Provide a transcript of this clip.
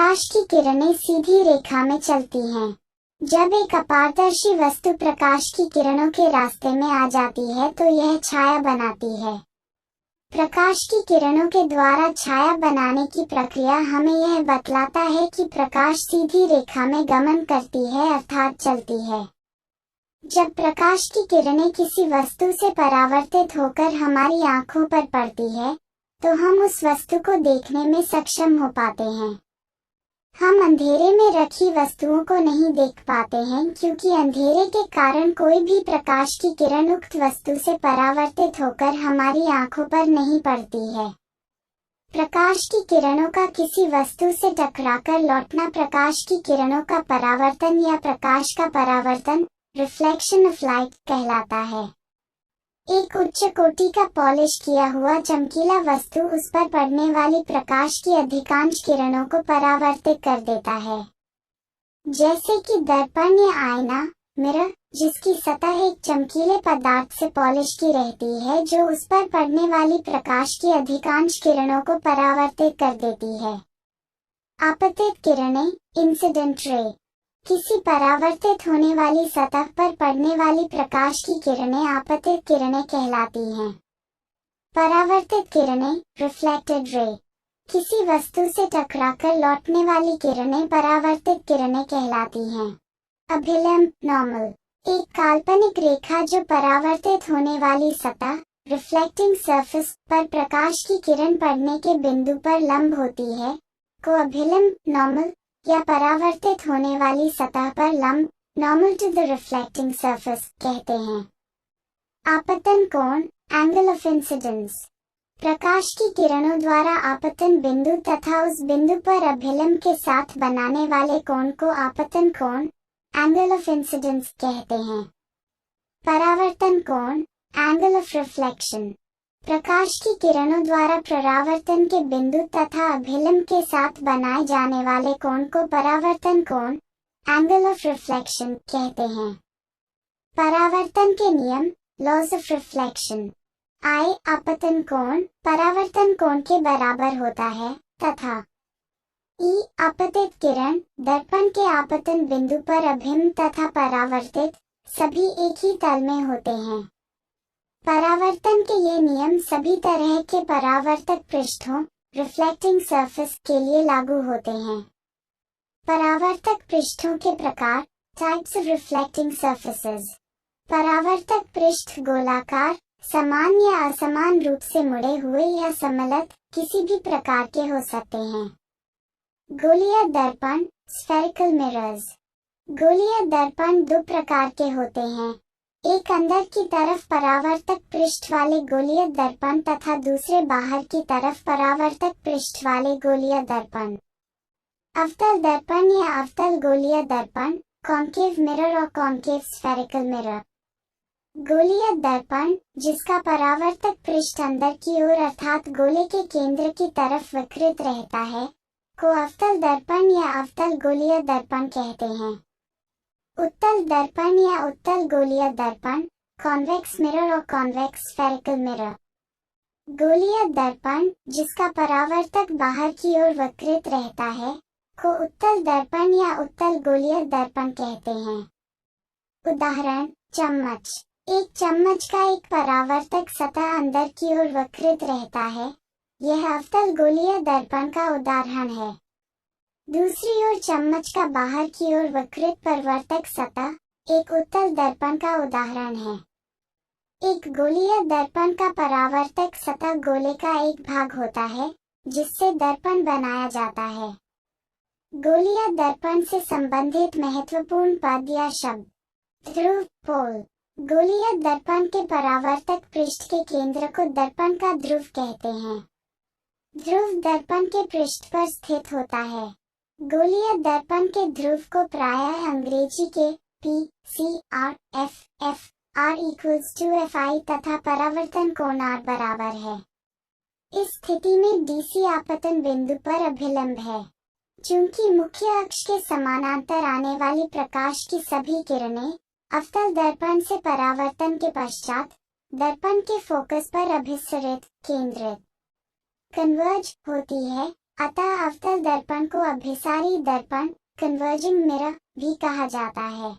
प्रकाश की किरणें सीधी रेखा में चलती हैं। जब एक अपारदर्शी वस्तु प्रकाश की किरणों के रास्ते में आ जाती है तो यह छाया बनाती है। प्रकाश की किरणों के द्वारा छाया बनाने की प्रक्रिया हमें यह बतलाता है कि प्रकाश सीधी रेखा में गमन करती है अर्थात चलती है। जब प्रकाश की किरणें किसी वस्तु से परावर्तित होकर हमारी आंखों पर पड़ती है तो हम उस वस्तु को देखने में सक्षम हो पाते हैं। हम अंधेरे में रखी वस्तुओं को नहीं देख पाते हैं क्योंकि अंधेरे के कारण कोई भी प्रकाश की किरण उक्त वस्तु से परावर्तित होकर हमारी आंखों पर नहीं पड़ती है। प्रकाश की किरणों का किसी वस्तु से टकराकर लौटना प्रकाश की किरणों का परावर्तन या प्रकाश का परावर्तन रिफ्लेक्शन ऑफ लाइट कहलाता है। एक उच्च कोटि का पॉलिश किया हुआ चमकीला वस्तु उस पर पड़ने वाली प्रकाश की अधिकांश किरणों को परावर्तित कर देता है। जैसे कि दर्पण या आईना मिरर, जिसकी सतह एक चमकीले पदार्थ से पॉलिश की रहती है जो उस पर पड़ने वाली प्रकाश की अधिकांश किरणों को परावर्तित कर देती है। आपतित किरणें इंसिडेंट रे, किसी परावर्तित होने वाली सतह पर पड़ने वाली प्रकाश की किरणें आपतित किरणें कहलाती हैं। परावर्तित किरणें रिफ्लेक्टेड रे, किसी वस्तु से टकराकर लौटने वाली किरणें परावर्तित किरणें कहलाती हैं। अभिलंब नॉर्मल, एक काल्पनिक रेखा जो परावर्तित होने वाली सतह रिफ्लेक्टिंग सरफेस पर प्रकाश की किरण पड़ने के बिंदु पर लंब होती है को अभिलंब नॉर्मल या परावर्तित होने वाली सतह पर लंब normal to the reflecting surface कहते हैं। आपतन कोण एंगल ऑफ इंसिडेंस, प्रकाश की किरणों द्वारा आपतन बिंदु तथा उस बिंदु पर अभिलंब के साथ बनाने वाले कोण को आपतन कोण एंगल ऑफ इंसिडेंस कहते हैं। परावर्तन कोण एंगल ऑफ रिफ्लेक्शन, प्रकाश की किरणों द्वारा परावर्तन के बिंदु तथा अभिलंब के साथ बनाए जाने वाले कोण को परावर्तन कोण एंगल ऑफ रिफ्लेक्शन कहते हैं। परावर्तन के नियम लॉज ऑफ रिफ्लेक्शन, I आपतन कोण परावर्तन कोण के बराबर होता है तथा E आपतित किरण दर्पण के आपतन बिंदु पर अभिलंब तथा परावर्तित सभी एक ही तल में होते हैं। परावर्तन के ये नियम सभी तरह के परावर्तक पृष्ठों रिफ्लेक्टिंग सरफेस के लिए लागू होते हैं। परावर्तक पृष्ठों के प्रकार टाइप्स ऑफ रिफ्लेक्टिंग सरफेसेस, परावर्तक पृष्ठ गोलाकार, समान या असमान रूप से मुड़े हुए या सम्मिलित किसी भी प्रकार के हो सकते हैं। गोलीय दर्पण स्फेरिकल मिरर्स, गोलीय दर्पण दो प्रकार के होते हैं, एक अंदर की तरफ परावर्तक पृष्ठ वाले गोलीय दर्पण तथा दूसरे बाहर की तरफ परावर्तक पृष्ठ वाले गोलीय दर्पण। अवतल दर्पण या अवतल गोलीय दर्पण कॉन्केव मिरर और कॉन्केव स्फेरिकल मिरर। गोलीय दर्पण जिसका परावर्तक पृष्ठ अंदर की ओर अर्थात गोले के केंद्र की तरफ विकृत रहता है को अवतल दर्पण या अवतल गोलीय दर्पण कहते हैं। उत्तल दर्पण या उत्तल गोलीय दर्पण कॉन्वेक्स मिरर और कॉन्वेक्स स्फेरिकल मिरर। गोलीय दर्पण जिसका परावर्तक बाहर की ओर विकृत रहता है को उत्तल दर्पण या उत्तल गोलीय दर्पण कहते हैं। उदाहरण चम्मच, एक चम्मच का एक परावर्तक सतह अंदर की ओर विकृत रहता है, यह अवतल गोलीय दर्पण का उदाहरण है। दूसरी ओर चम्मच का बाहर की ओर विकृत परावर्तक सतह एक उत्तल दर्पण का उदाहरण है। एक गोलीय दर्पण का परावर्तक सतह गोले का एक भाग होता है जिससे दर्पण बनाया जाता है। गोलीय दर्पण से संबंधित महत्वपूर्ण पद या शब्द ध्रुव पोल, गोलीय दर्पण के परावर्तक पृष्ठ के केंद्र को दर्पण का ध्रुव कहते हैं। ध्रुव दर्पण के पृष्ठ पर स्थित होता है। गोलीय दर्पण के ध्रुव को प्रायः अंग्रेजी के P, C, R, F, F, R equals to Fi तथा परावर्तन कोण R बराबर है। इस स्थिति में DC आपतन बिंदु पर अभिलंब है। चूंकि मुख्य अक्ष के समानांतर आने वाली प्रकाश की सभी किरणें अवतल दर्पण से परावर्तन के पश्चात दर्पण के फोकस पर अभिसरित केंद्रित कन्वर्ज होती है, अतः अवतल दर्पण को अभिसारी दर्पण कन्वर्जिंग मिरर भी कहा जाता है।